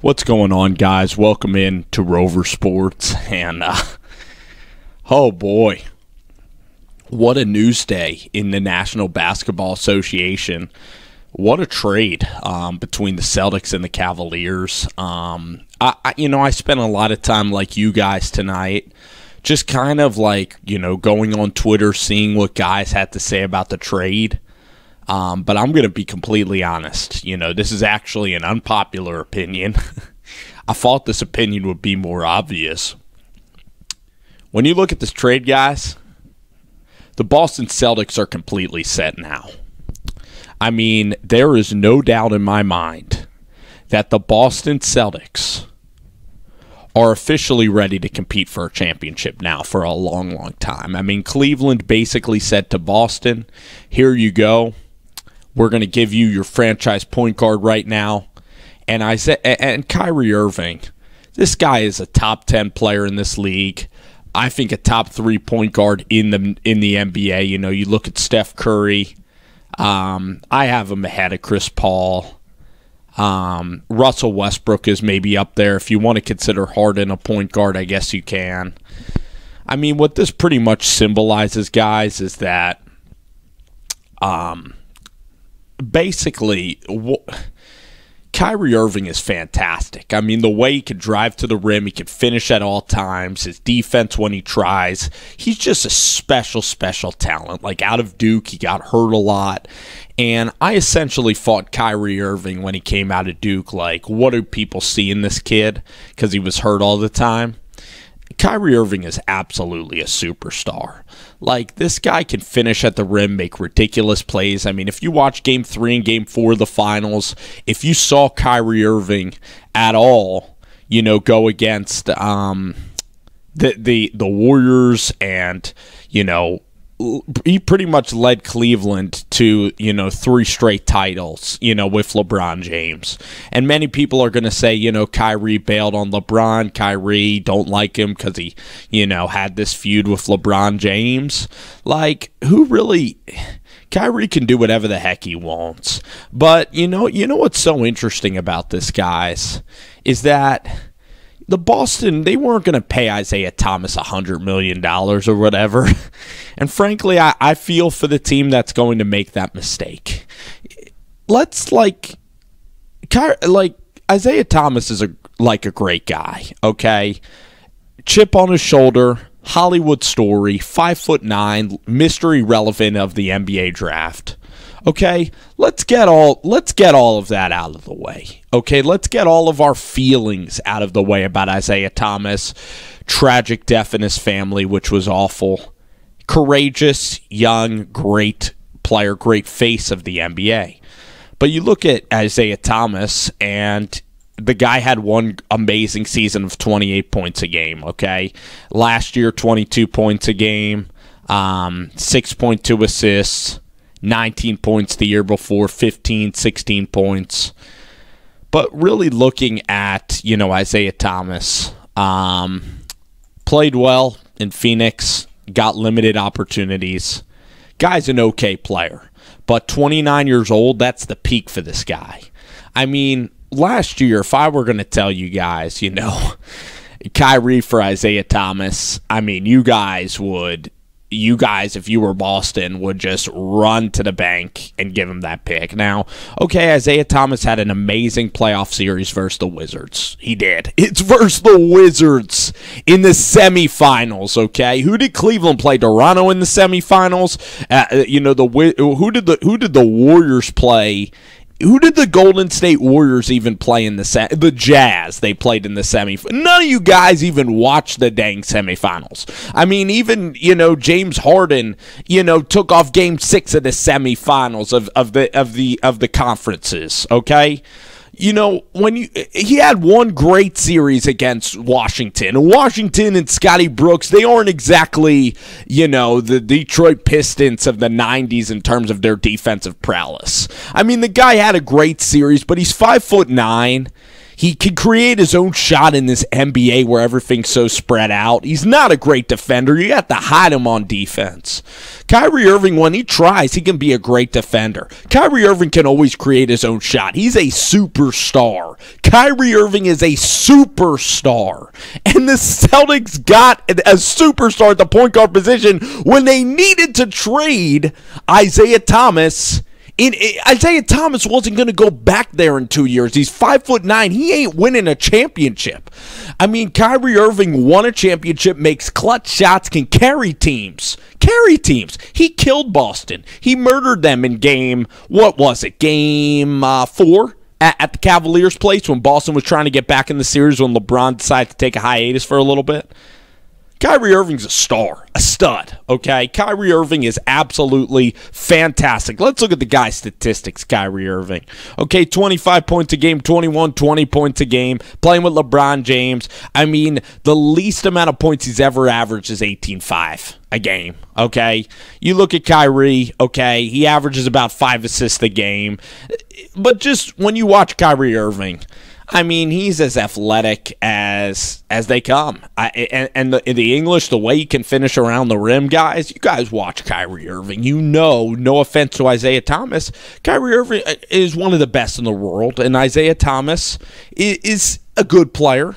What's going on, guys? Welcome in to Rover Sports, and oh boy, what a news day in the National Basketball Association. What a trade between the Celtics and the Cavaliers. I spent a lot of time like you guys tonight, just kind of like, going on Twitter, seeing what guys had to say about the trade. But I'm going to be completely honest. This is actually an unpopular opinion. I thought this opinion would be more obvious. When you look at this trade, guys, the Boston Celtics are completely set now. I mean, there is no doubt in my mind that the Boston Celtics are officially ready to compete for a championship now for a long, long time. I mean, Cleveland basically said to Boston, here you go. We're going to give you your franchise point guard right now. And Kyrie Irving, this guy is a top 10 player in this league. I think a top 3 point guard in the NBA. You look at Steph Curry. I have him ahead of Chris Paul. Russell Westbrook is maybe up there. If you want to consider Harden a point guard, I guess you can. I mean, what this pretty much symbolizes, guys, is that basically, Kyrie Irving is fantastic. I mean, the way he can drive to the rim, he can finish at all times, his defense when he tries, he's just a special, special talent. Like, out of Duke, he got hurt a lot, and I essentially fought Kyrie Irving when he came out of Duke, like, what do people see in this kid? Because he was hurt all the time. Kyrie Irving is absolutely a superstar. Like, this guy can finish at the rim, make ridiculous plays. I mean, if you watch Game 3 and Game 4 of the finals, if you saw Kyrie Irving at all, go against the Warriors, and, he pretty much led Cleveland to, 3 straight titles, with LeBron James. And many people are going to say, Kyrie bailed on LeBron. Kyrie don't like him because he, had this feud with LeBron James. Like, who really... Kyrie can do whatever the heck he wants. But, you know what's so interesting about this, guys, is that... the Boston, they weren't going to pay Isiah Thomas $100 million or whatever. And frankly, I feel for the team that's going to make that mistake. Isiah Thomas is a great guy, okay? Chip on his shoulder, Hollywood story, 5'9", mystery relevant of the NBA draft. Okay, let's get all of that out of the way. Okay, let's get all of our feelings out of the way about Isiah Thomas. Tragic death in his family, which was awful. Courageous, young, great player, great face of the NBA. But you look at Isiah Thomas, and the guy had one amazing season of 28 points a game, okay? Last year, 22 points a game, 6.2 assists, 19 points the year before, 15, 16 points. But really looking at, Isiah Thomas, played well in Phoenix, got limited opportunities. Guy's an okay player. But 29 years old, that's the peak for this guy. I mean, last year, if I were going to tell you guys, Kyrie for Isiah Thomas, I mean, you guys, if you were Boston, would just run to the bank and give him that pick. Now, okay, Isiah Thomas had an amazing playoff series versus the Wizards. He did. It's versus the Wizards in the semifinals, okay? Who did Cleveland play? Toronto in the semifinals? Who did the Warriors play? Who did the Golden State Warriors even play in the Jazz? They played in the semifinals. None of you guys even watched the dang semifinals. I mean, even, James Harden, took off Game 6 of the semifinals of the conferences, okay? He had one great series against Washington. Washington and Scotty Brooks, they aren't exactly, the Detroit Pistons of the 90s in terms of their defensive prowess. I mean, the guy had a great series, but he's 5'9". He can create his own shot in this NBA where everything's so spread out. He's not a great defender. You have to hide him on defense. Kyrie Irving, when he tries, he can be a great defender. Kyrie Irving can always create his own shot. He's a superstar. Kyrie Irving is a superstar. And the Celtics got a superstar at the point guard position when they needed to trade Isiah Thomas. Isiah Thomas wasn't going to go back there in 2 years. He's 5'9". He ain't winning a championship. I mean, Kyrie Irving won a championship, makes clutch shots, can carry teams. He killed Boston. He murdered them in game 4 at the Cavaliers' place when Boston was trying to get back in the series when LeBron decided to take a hiatus for a little bit. Kyrie Irving's a star, a stud, okay? Kyrie Irving is absolutely fantastic. Let's look at the guy's statistics, Kyrie Irving. Okay, 25 points a game, 21, 20 points a game, playing with LeBron James. I mean, the least amount of points he's ever averaged is 18.5 a game, okay? You look at Kyrie, okay, he averages about 5 assists a game. But just when you watch Kyrie Irving, I mean, he's as athletic as they come. And the English, the way he can finish around the rim, guys, you guys watch Kyrie Irving. You know, no offense to Isiah Thomas, Kyrie Irving is one of the best in the world, and Isiah Thomas is a good player.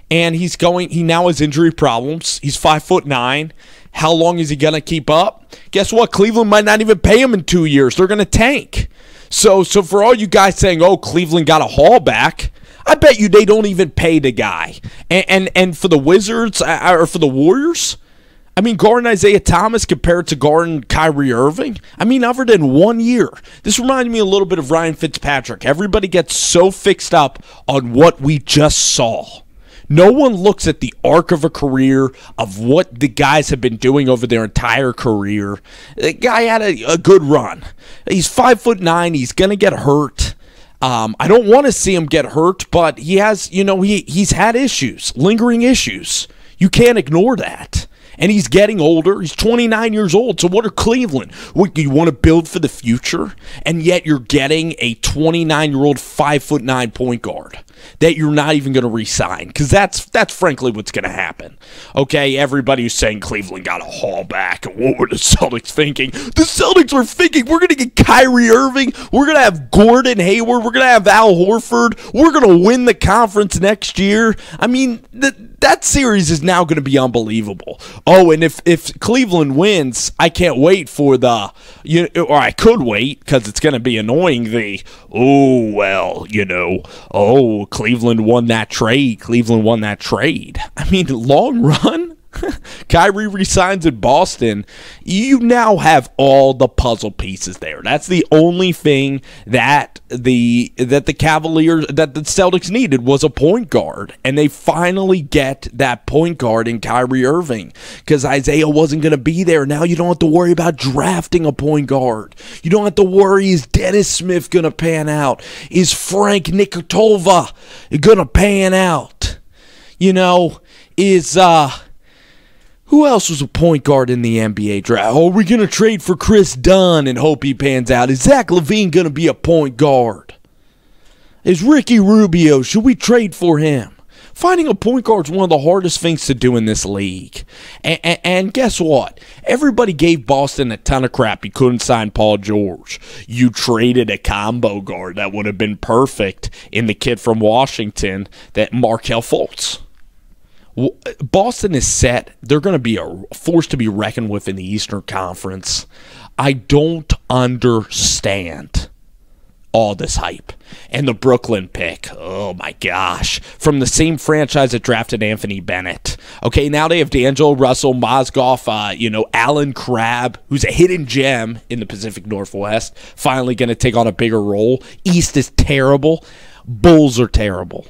And he now has injury problems. He's 5'9". How long is he going to keep up? Guess what? Cleveland might not even pay him in 2 years. They're going to tank. So for all you guys saying, oh, Cleveland got a haul back, I bet you they don't even pay the guy. And for the Wizards or for the Warriors, I mean, guarding Isiah Thomas compared to guarding Kyrie Irving, I mean, other than 1 year. This reminds me a little bit of Ryan Fitzpatrick. Everybody gets so fixed up on what we just saw. No one looks at the arc of a career of what the guys have been doing over their entire career. The guy had a good run. He's 5'9". He's going to get hurt. I don't want to see him get hurt, but he has, he's had issues, lingering issues. You can't ignore that. And he's getting older. He's 29 years old. So what are Cleveland? What, you want to build for the future? And yet you're getting a 29-year-old 5'9" point guard that you're not even going to re-sign, because that's frankly what's going to happen. Okay, everybody who's saying Cleveland got a haul back, and what were the Celtics thinking? The Celtics were thinking, we're going to get Kyrie Irving, we're going to have Gordon Hayward, we're going to have Al Horford, we're going to win the conference next year. I mean, that series is now going to be unbelievable. Oh, and if Cleveland wins, I can't wait for or I could wait, because it's going to be annoying, Cleveland won that trade. I mean, long run, Kyrie resigns in Boston. You now have all the puzzle pieces there. That's the only thing that the Celtics needed was a point guard, and they finally get that point guard in Kyrie Irving, because Isiah wasn't going to be there. Now you don't have to worry about drafting a point guard. You don't have to worry, is Dennis Smith going to pan out? Is Frank Ntilikina going to pan out? Who else was a point guard in the NBA draft? Oh, we're going to trade for Chris Dunn and hope he pans out. Is Zach LaVine going to be a point guard? Is Ricky Rubio, should we trade for him? Finding a point guard is one of the hardest things to do in this league. And guess what? Everybody gave Boston a ton of crap. You couldn't sign Paul George. You traded a combo guard that would have been perfect in the kid from Washington, that Markelle Fultz. Boston is set. They're going to be a force to be reckoned with in the Eastern Conference. I don't understand all this hype. And the Brooklyn pick, oh my gosh, from the same franchise that drafted Anthony Bennett. Okay, now they have D'Angelo Russell, Mozgov, Alan Crabb, who's a hidden gem in the Pacific Northwest, finally going to take on a bigger role. East is terrible. Bulls are terrible.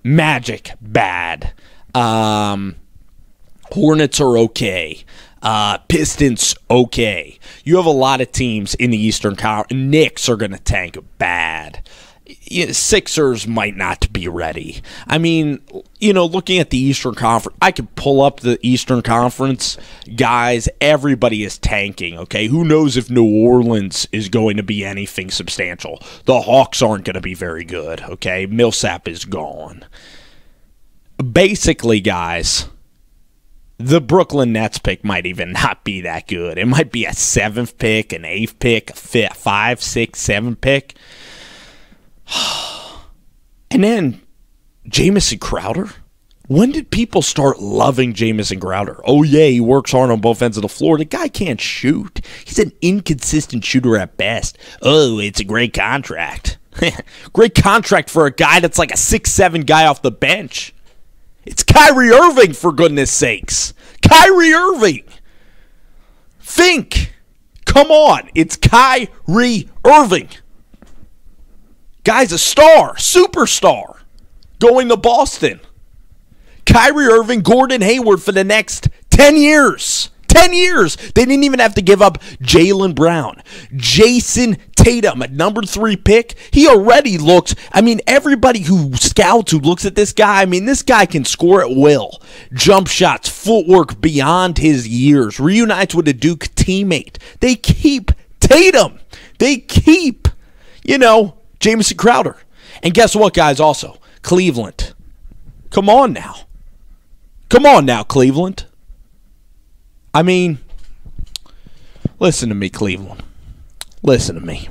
Magic, bad. Hornets are okay. Pistons, okay. You have a lot of teams in the Eastern Conference. Knicks are going to tank, bad. Sixers might not be ready. I mean, looking at the Eastern Conference, I could pull up the Eastern Conference. Guys, everybody is tanking, okay? Who knows if New Orleans is going to be anything substantial? The Hawks aren't going to be very good, okay? Millsap is gone. Basically, guys, the Brooklyn Nets pick might even not be that good. It might be a 7th pick, an 8th pick, a 5th, 6th, 7th pick. And then Jamison Crowder. When did people start loving Jamison Crowder? Oh, yeah, he works hard on both ends of the floor. The guy can't shoot. He's an inconsistent shooter at best. Oh, it's a great contract. Great contract for a guy that's like a 6'7" guy off the bench. It's Kyrie Irving, for goodness sakes. Kyrie Irving. Think. Come on. It's Kyrie Irving. Guy's a star, superstar, going to Boston. Kyrie Irving, Gordon Hayward for the next 10 years. 10 years. They didn't even have to give up Jaylen Brown. Jason Tatum, at number 3 pick, he already looks, everybody who scouts, who looks at this guy, this guy can score at will. Jump shots, footwork beyond his years. Reunites with a Duke teammate. They keep Tatum. They keep, Jamison Crowder. And guess what, guys, also? Cleveland. Come on now. Come on now, Cleveland. Listen to me, Cleveland. Listen to me.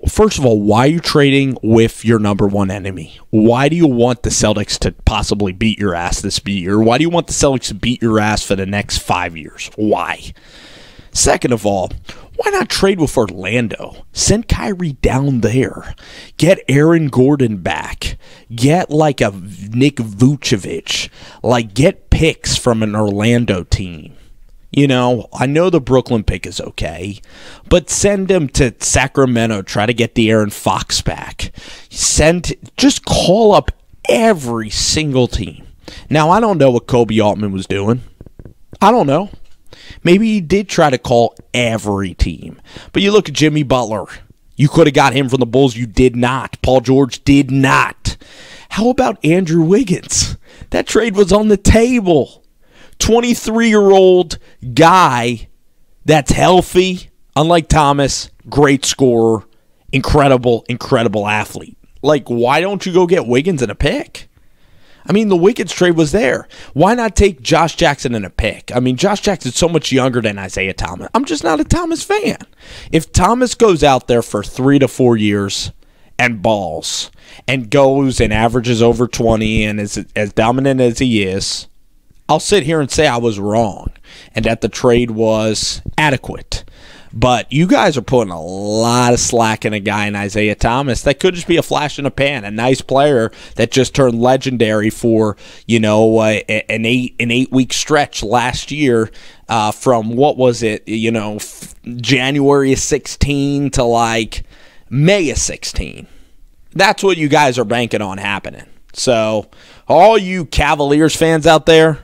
First of all, why are you trading with your number 1 enemy? Why do you want the Celtics to possibly beat your ass this year? Why do you want the Celtics to beat your ass for the next 5 years? Why? Second of all, why not trade with Orlando? Send Kyrie down there. Get Aaron Gordon back. Get like a Nick Vucevic. Get picks from an Orlando team. I know the Brooklyn pick is okay, but send him to Sacramento. Try to get the Aaron Fox back. Just call up every single team. Now, I don't know what Kobe Altman was doing. I don't know. Maybe he did try to call every team. But you look at Jimmy Butler. You could have got him from the Bulls. You did not. Paul George did not. How about Andrew Wiggins? That trade was on the table. 23-year-old guy that's healthy, unlike Thomas, great scorer, incredible athlete. Why don't you go get Wiggins in a pick? The Wiggins trade was there. Why not take Josh Jackson in a pick? Josh Jackson's so much younger than Isiah Thomas. I'm just not a Thomas fan. If Thomas goes out there for 3 to 4 years and balls and goes and averages over 20 and is as dominant as he is, I'll sit here and say I was wrong and that the trade was adequate. But you guys are putting a lot of slack in a guy in Isiah Thomas that could just be a flash in the pan, a nice player that just turned legendary for an 8-week stretch last year from what was it, January of 16 to May of 16. That's what you guys are banking on happening. So all you Cavaliers fans out there,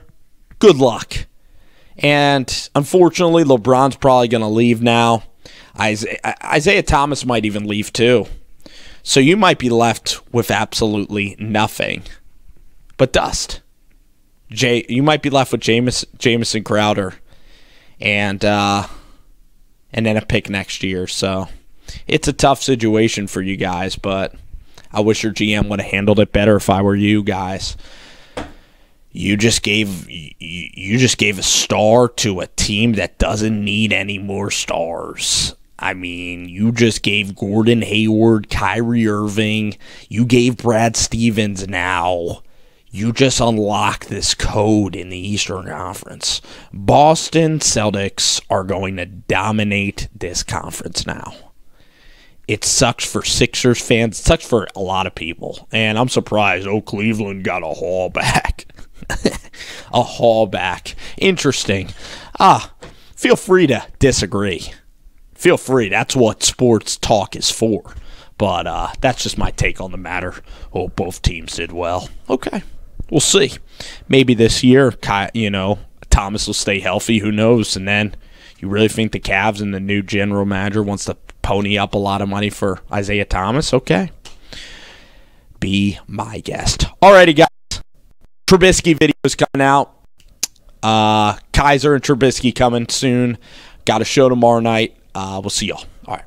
good luck. And unfortunately, LeBron's probably going to leave now. Isiah Thomas might even leave too. So you might be left with absolutely nothing but dust. You might be left with Jamison Crowder and then a pick next year. So it's a tough situation for you guys, but I wish your GM would have handled it better if I were you guys. You just gave a star to a team that doesn't need any more stars. You just gave Gordon Hayward, Kyrie Irving. You gave Brad Stevens now. You just unlock this code in the Eastern Conference. Boston Celtics are going to dominate this conference now. It sucks for Sixers fans. It sucks for a lot of people. And I'm surprised, Cleveland got a haul back. A haul back. Interesting. Feel free to disagree. Feel free. That's what sports talk is for. But that's just my take on the matter. Both teams did well. Okay. We'll see. Maybe this year, Thomas will stay healthy. Who knows? And then you really think the Cavs and the new general manager wants to pony up a lot of money for Isiah Thomas, okay. Be my guest. Alrighty, guys. Trubisky videos coming out. Kaiser and Trubisky coming soon. Got a show tomorrow night. We'll see y'all. All right.